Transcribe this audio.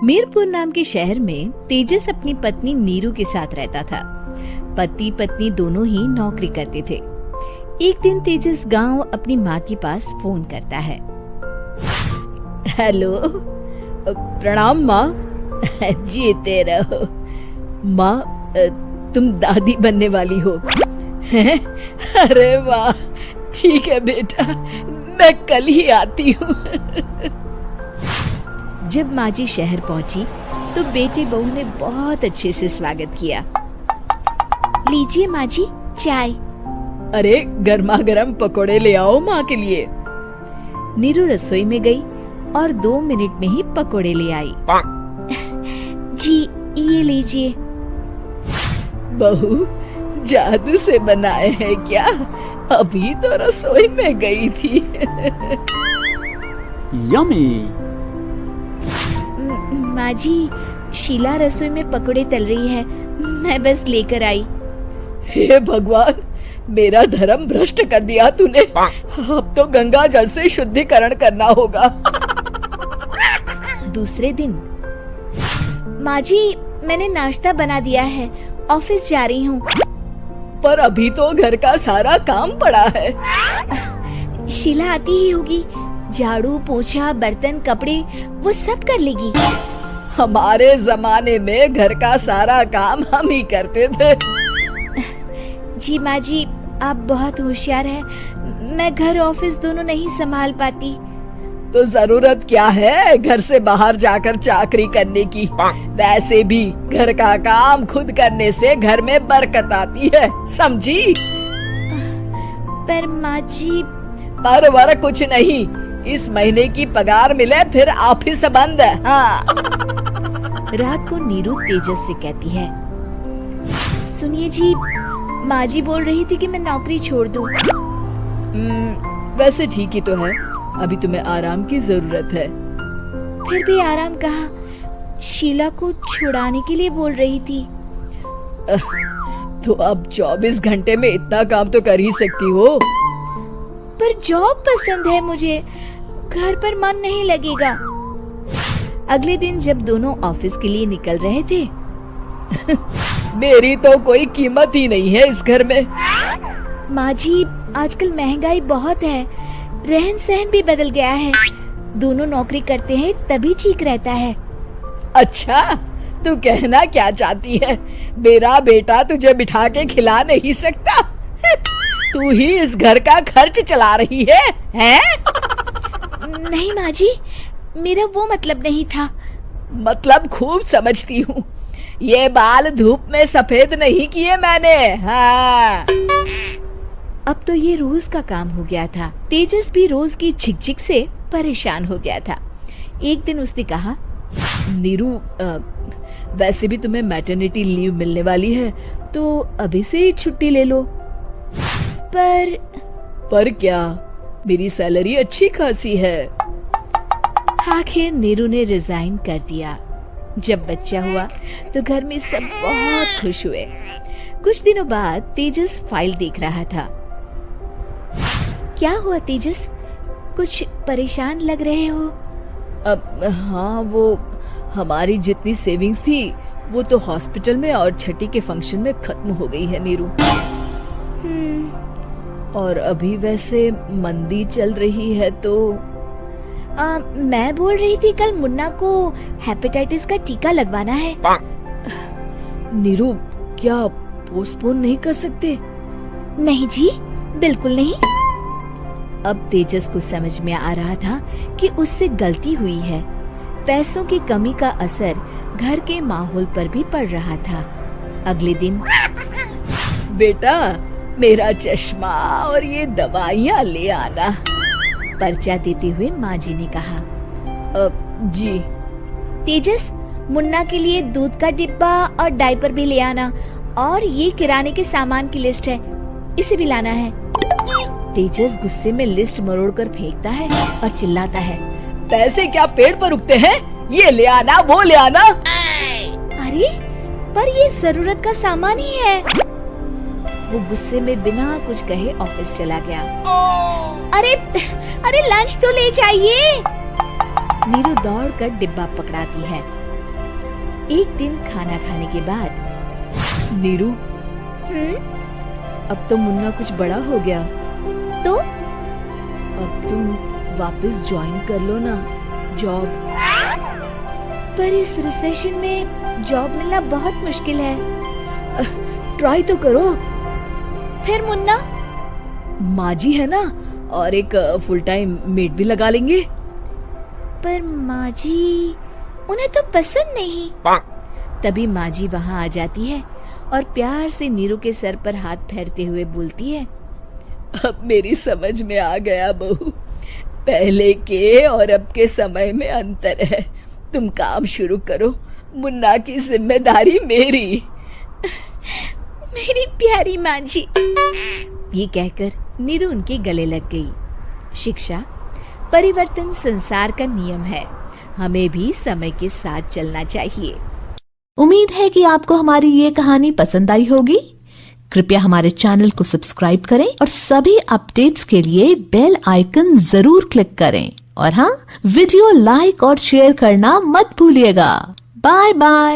मीरपुर नाम के शहर में तेजस अपनी पत्नी नीरू के साथ रहता था। पति पत्नी दोनों ही नौकरी करते थे। एक दिन तेजस गांव अपनी माँ के पास फोन करता है। हेलो, प्रणाम माँ। जीते रहो माँ, तुम दादी बनने वाली हो। अरे वाह, ठीक है बेटा, मैं कल ही आती हूँ। जब माँ जी शहर पहुंची तो बेटे बहू ने बहुत अच्छे से स्वागत किया। लीजिए माँ जी चाय। अरे गर्मा गर्म पकोड़े ले आओ माँ के लिए। नीरू रसोई में गई और 2 मिनट में ही पकोड़े ले आई। जी ये लीजिए। बहू जादू से बनाए हैं क्या? अभी तो रसोई में गई थी। यम्मी। माँ जी, शीला रसोई में पकोड़े तल रही है, मैं बस लेकर आई। हे भगवान, मेरा धर्म भ्रष्ट कर दिया तूने। अब तो गंगा जल से शुद्धिकरण करना होगा। दूसरे दिन, माँ जी मैंने नाश्ता बना दिया है, ऑफिस जा रही हूँ। पर अभी तो घर का सारा काम पड़ा है। शीला आती ही होगी, झाड़ू पोछा बर्तन कपड़े वो सब कर लेगी। हमारे जमाने में घर का सारा काम हम ही करते थे। जी माँ जी, आप बहुत होशियार हैं, मैं घर ऑफिस दोनों नहीं संभाल पाती। तो जरूरत क्या है घर से बाहर जाकर चाकरी करने की? वैसे भी घर का काम खुद करने से घर में बरकत आती है, समझी? पर माँ जी। पर वर कुछ नहीं, इस महीने की पगार मिले फिर ऑफिस बंद। हाँ। रात को नीरू तेजस से कहती है, सुनिए जी, माँ जी बोल रही थी कि मैं नौकरी छोड़ दूं। वैसे ठीक ही तो है, अभी तुम्हें आराम की जरूरत है। फिर भी आराम कहाँ, शीला को छुड़ाने के लिए बोल रही थी। तो अब 24 घंटे में इतना काम तो कर ही सकती हो। पर जॉब पसंद है मुझे, घर पर मन नहीं लगेगा। अगले दिन जब दोनों ऑफिस के लिए निकल रहे थे, मेरी तो कोई कीमत ही नहीं है इस घर में। माँ जी, आजकल महंगाई बहुत है, रहन सहन भी बदल गया है, दोनों नौकरी करते हैं तभी ठीक रहता है। अच्छा, तू कहना क्या चाहती है? मेरा बेटा तुझे बिठा के खिला नहीं सकता? तू ही इस घर का खर्च चला रही है, हैं? नहीं माँ जी, मेरा वो मतलब नहीं था। मतलब खूब समझती हूँ, ये बाल धूप में सफेद नहीं किए मैंने। हाँ। अब तो ये रोज का काम हो गया था। तेजस भी रोज की झिकझिक से परेशान हो गया था। एक दिन उसने कहा, नीरू, वैसे भी तुम्हें मैटरनिटी लीव मिलने वाली है, तो अभी से ही छुट्टी ले लो। पर क्या, मेरी सैलरी अच्छी खासी है। आखिर नीरू ने रिजाइन कर दिया। जब बच्चा हुआ तो घर में सब बहुत खुश हुए। कुछ दिनों बाद तेजस फाइल देख रहा था। क्या हुआ तेजस, कुछ परेशान लग रहे हो? हाँ, वो हमारी जितनी सेविंग्स थी वो तो हॉस्पिटल में और छठी के फंक्शन में खत्म हो गई है नीरू। और अभी वैसे मंदी चल रही है तो मैं बोल रही थी कल मुन्ना को हेपेटाइटिस का टीका लगवाना है। नीरू, क्या पोस्टपोन नहीं कर सकते? नहीं जी, बिल्कुल नहीं। अब तेजस को समझ में आ रहा था कि उससे गलती हुई है। पैसों की कमी का असर घर के माहौल पर भी पड़ रहा था। अगले दिन, बेटा मेरा चश्मा और ये दवाइयाँ ले आना, पर्चा देते हुए माँ जी ने कहा। जी। तेजस, मुन्ना के लिए दूध का डिब्बा और डायपर भी ले आना, और ये किराने के सामान की लिस्ट है, इसे भी लाना है। तेजस गुस्से में लिस्ट मरोड़कर फेंकता है और चिल्लाता है, पैसे क्या पेड़ पर उगते हैं? ये ले आना, वो ले आना। अरे पर ये जरूरत का सामान ही है। वो गुस्से में बिना कुछ कहे ऑफिस चला गया। अरे लंच तो ले जाइए। नीरू दौड़कर डिब्बा पकड़ाती है एक दिन खाना खाने के बाद, नीरू, अब तो मुन्ना कुछ बड़ा हो गया, तो अब तुम वापस ज्वाइन कर लो ना जॉब। पर इस रिसेशन में जॉब मिलना बहुत मुश्किल है। ट्राई तो करो। फिर मुन्ना? माँ जी है ना, और एक फुल टाइम मेड भी लगा लेंगे। पर माँ जी, उन्हें तो पसंद नहीं। तभी माँ जी वहाँ आ जाती है और प्यार से नीरू के सर पर हाथ फेरते हुए बोलती है, अब मेरी समझ में आ गया बहू, पहले के और अब के समय में अंतर है। तुम काम शुरू करो, मुन्ना की जिम्मेदारी मेरी। मेरी प्यारी माँ जी। ये कहकर नीरू उनके गले लग गई। शिक्षा, परिवर्तन संसार का नियम है, हमें भी समय के साथ चलना चाहिए। उम्मीद है कि आपको हमारी ये कहानी पसंद आई होगी। कृपया हमारे चैनल को सब्सक्राइब करें और सभी अपडेट्स के लिए बेल आइकन जरूर क्लिक करें। और हाँ, वीडियो लाइक और शेयर करना मत भूलिएगा। Bye bye.